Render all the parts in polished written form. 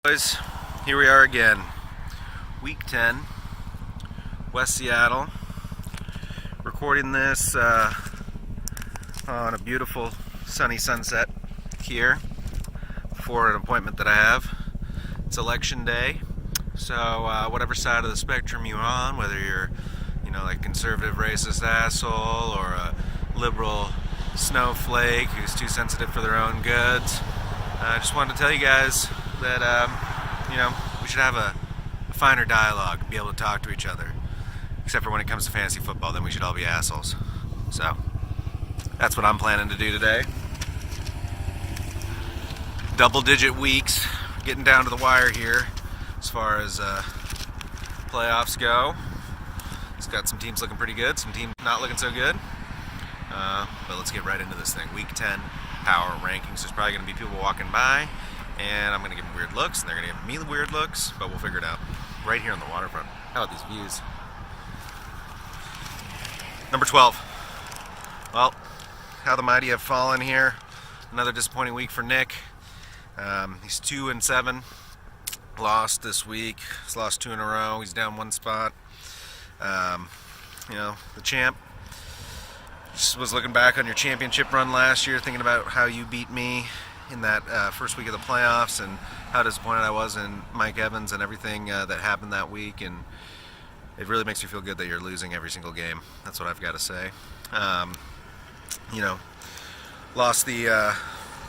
Boys, here we are again. Week 10, West Seattle. Recording this on a beautiful sunny sunset here for an appointment that I have. It's election day, so whatever side of the spectrum you're on, whether you're, like conservative racist asshole or a liberal snowflake who's too sensitive for their own goods, I just wanted to tell you guys that we should have a finer dialogue, be able to talk to each other. Except for when it comes to fantasy football, then we should all be assholes. So that's what I'm planning to do today. Double-digit weeks, getting down to the wire here as far as playoffs go. It's got some teams looking pretty good, some teams not looking so good. But let's get right into this thing. Week 10 power rankings. There's probably going to be people walking by, and I'm going to give them weird looks, and they're going to give me the weird looks, but we'll figure it out. Right here on the waterfront. How about these views? Number 12. Well, how the mighty have fallen here. Another disappointing week for Nick. He's 2-7. Lost this week. He's lost 2 in a row. He's down 1 spot. The champ. Just was looking back on your championship run last year, thinking about how you beat me in that first week of the playoffs and how disappointed I was in Mike Evans and everything that happened that week, and it really makes me feel good that you're losing every single game. That's what I've got to say. Lost the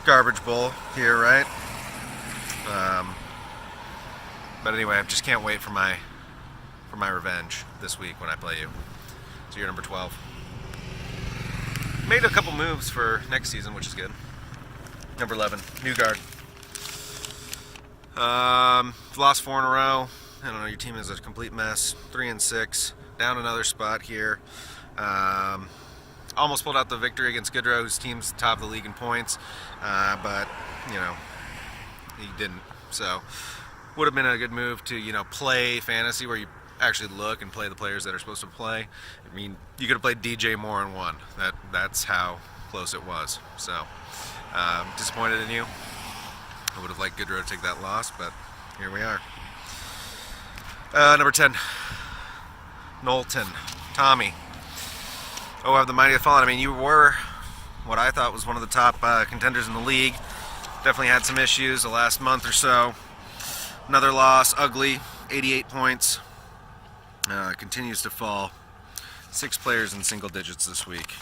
garbage bowl here, right? But anyway, I just can't wait for my revenge this week when I play you. So you're number 12. Made a couple moves for next season, which is good. Number 11, Newgard. Lost 4 in a row. I don't know, your team is a complete mess. 3-6, down another spot here. Almost pulled out the victory against Goodrow, whose team's top of the league in points, but he didn't. So would have been a good move to play fantasy where you actually look and play the players that are supposed to play. I mean, you could have played DJ Moore and won. That's how close it was. So disappointed in you. I would have liked Goodrow to take that loss, but here we are. Number 10, Knowlton, Tommy. Oh, have the mighty have fallen. I mean, you were what I thought was one of the top contenders in the league. Definitely had some issues the last month or so. Another loss, ugly, 88 points. Continues to fall. 6 players in single digits this week.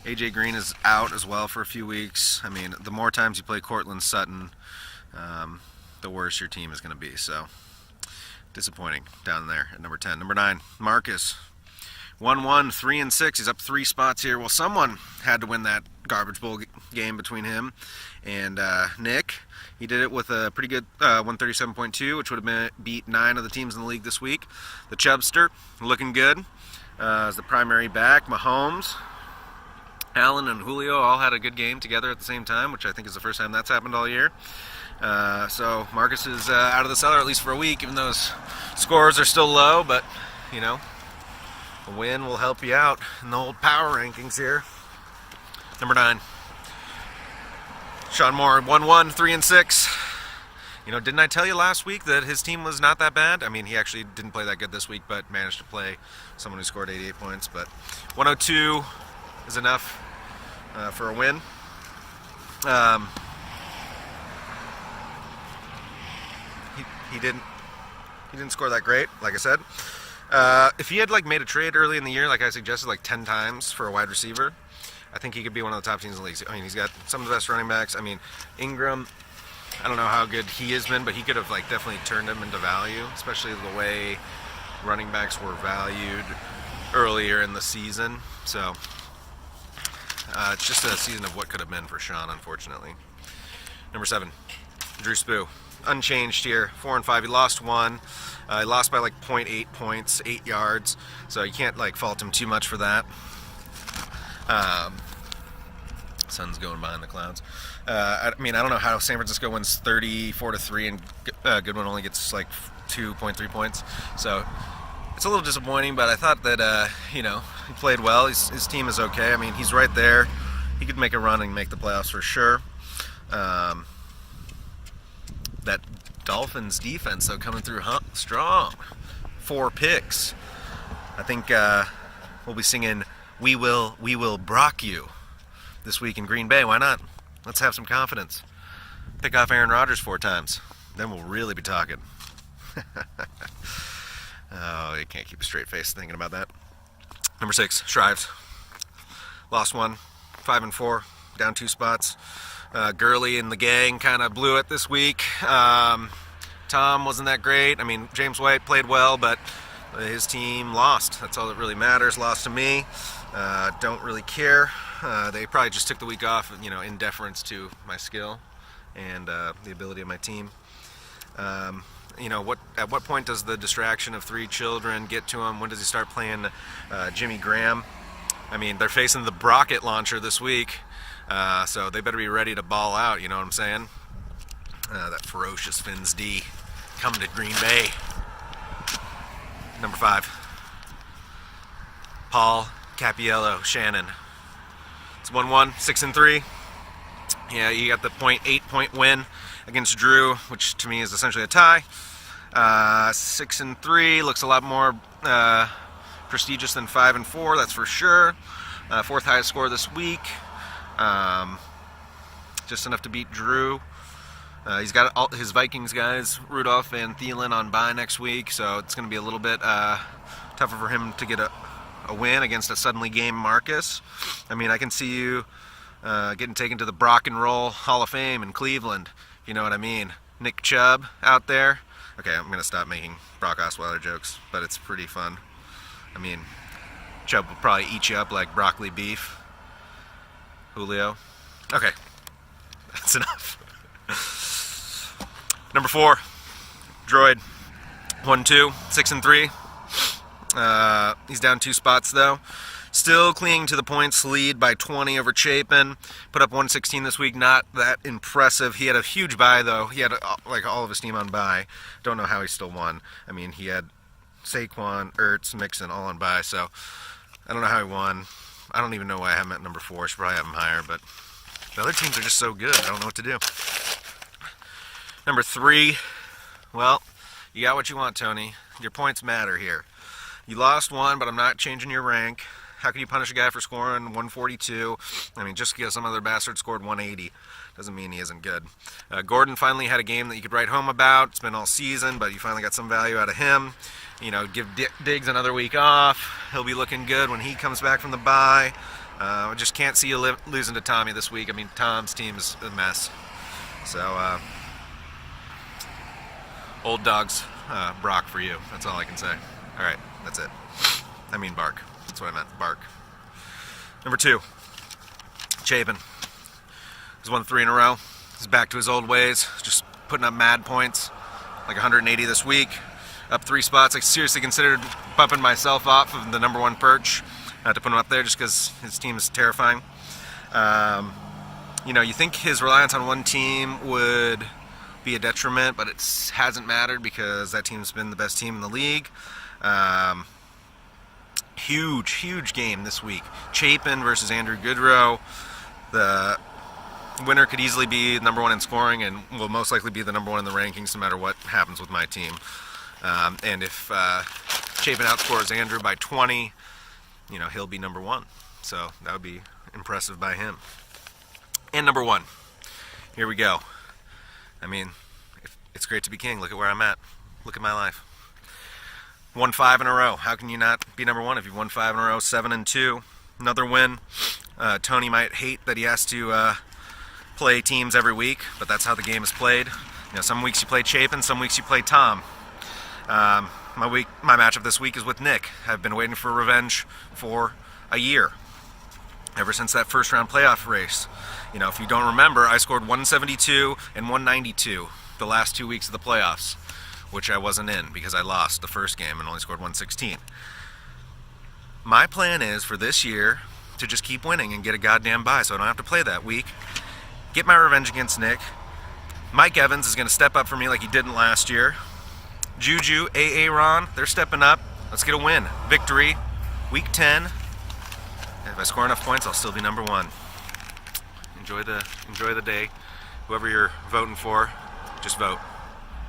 AJ Green is out as well for a few weeks. I mean, the more times you play Cortland Sutton, the worse your team is going to be. So, disappointing down there at number 10. Number 9, Marcus. 1-1, 3-6. He's up 3 spots here. Well, someone had to win that garbage bowl game between him and Nick. He did it with a pretty good 137.2, which would have beat 9 of the teams in the league this week. The Chubster, looking good as the primary back. Mahomes, Allen, and Julio all had a good game together at the same time, which I think is the first time that's happened all year. So Marcus is out of the cellar, at least for a week, even though his scores are still low, but, a win will help you out in the old power rankings here. Number 9, Sean Moore, 1-1, 3-6. Didn't I tell you last week that his team was not that bad? I mean, he actually didn't play that good this week, but managed to play someone who scored 88 points. But 102 is enough for a win. He didn't score that great, like I said. If he had made a trade early in the year, like I suggested, 10 times for a wide receiver, I think he could be one of the top teams in the league. I mean, he's got some of the best running backs. I mean, Ingram, I don't know how good he has been, but he could have definitely turned him into value, especially the way running backs were valued earlier in the season. So it's just a season of what could have been for Sean, unfortunately. Number 7, Drew Spoo. Unchanged here, 4-5. He lost 1. He lost by 0.8 points, 8 yards. So you can't fault him too much for that. Sun's going behind the clouds. I don't know how San Francisco wins 34-3 and Goodwin only gets 2.3 points. So it's a little disappointing, but I thought that he played well. His team is okay. I mean, he's right there. He could make a run and make the playoffs for sure. That Dolphins defense, though, coming through strong. 4 picks. I think we'll be singing We Will Brock You this week in Green Bay. Why not? Let's have some confidence. Pick off Aaron Rodgers 4 times. Then we'll really be talking. Oh, you can't keep a straight face thinking about that. Number 6, Shrives. Lost one, 5-4, down 2 spots. Gurley and the gang kind of blew it this week. Tom wasn't that great. I mean, James White played well, but his team lost. That's all that really matters. Lost to me. Don't really care. They probably just took the week off, in deference to my skill and the ability of my team. At what point does the distraction of 3 children get to him? When does he start playing Jimmy Graham? I mean, they're facing the Brocket launcher this week, so they better be ready to ball out, you know what I'm saying? That ferocious Fins D coming to Green Bay. Number 5, Paul Capiello Shannon. It's 1-1, 6-3. Yeah, you got the 8-point win against Drew, which to me is essentially a tie. 6-3 looks a lot more prestigious than 5-4, that's for sure. 4th highest score this week. Just enough to beat Drew. He's got all his Vikings guys, Rudolph and Thielen, on bye next week, so it's going to be a little bit tougher for him to get a win against a suddenly game Marcus. I mean, I can see you getting taken to the Brock and Roll Hall of Fame in Cleveland, if you know what I mean. Nick Chubb out there. Okay, I'm going to stop making Brock Osweiler jokes, but it's pretty fun. I mean, Chubb will probably eat you up like broccoli beef. Julio. Okay, that's enough. Number 4, Droid. 1-2, 6-3. He's down 2 spots though. Still clinging to the points lead by 20 over Chapin. Put up 116 this week. Not that impressive. He had a huge bye though. He had all of his team on bye. Don't know how he still won. I mean, he had Saquon, Ertz, Mixon all on bye. So I don't know how he won. I don't even know why I have him at number 4. I should probably have him higher, but the other teams are just so good. I don't know what to do. Number 3. Well, you got what you want, Tony. Your points matter here. You lost 1, but I'm not changing your rank. How can you punish a guy for scoring 142? I mean, just because some other bastard scored 180 doesn't mean he isn't good. Gordon finally had a game that you could write home about. It's been all season, but you finally got some value out of him. Give Diggs another week off. He'll be looking good when he comes back from the bye. I just can't see you losing to Tommy this week. I mean, Tom's team is a mess. So, old dogs, Brock for you. That's all I can say. All right, that's it. I mean bark. That's what I meant, bark. Number 2, Chapin. He's won 3 in a row. He's back to his old ways, just putting up mad points, like 180 this week. Up 3 spots. I seriously considered bumping myself off of the number 1 perch to put him up there just because his team is terrifying. You think his reliance on one team would be a detriment, but it hasn't mattered because that team's been the best team in the league. Huge game this week. Chapin versus Andrew Goodrow. The winner could easily be number 1 in scoring and will most likely be the number 1 in the rankings no matter what happens with my team. And if Chapin outscores Andrew by 20, he'll be number 1. So that would be impressive by him. And number 1. Here we go. I mean, it's great to be king. Look at where I'm at. Look at my life. Won 5 in a row. How can you not be number 1 if you've won 5 in a row? 7-2. Another win. Tony might hate that he has to play teams every week, but that's how the game is played. Some weeks you play Chapin, some weeks you play Tom. My matchup this week is with Nick. I've been waiting for revenge for a year. Ever since that first round playoff race. If you don't remember, I scored 172 and 192 the last 2 weeks of the playoffs, which I wasn't in because I lost the first game and only scored 116. My plan is for this year to just keep winning and get a goddamn bye so I don't have to play that week. Get my revenge against Nick. Mike Evans is going to step up for me like he didn't last year. Juju, Ron, they're stepping up. Let's get a win. Victory. Week 10. If I score enough points, I'll still be number 1. Enjoy the day. whoever you're voting for, just vote.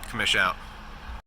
Commish out.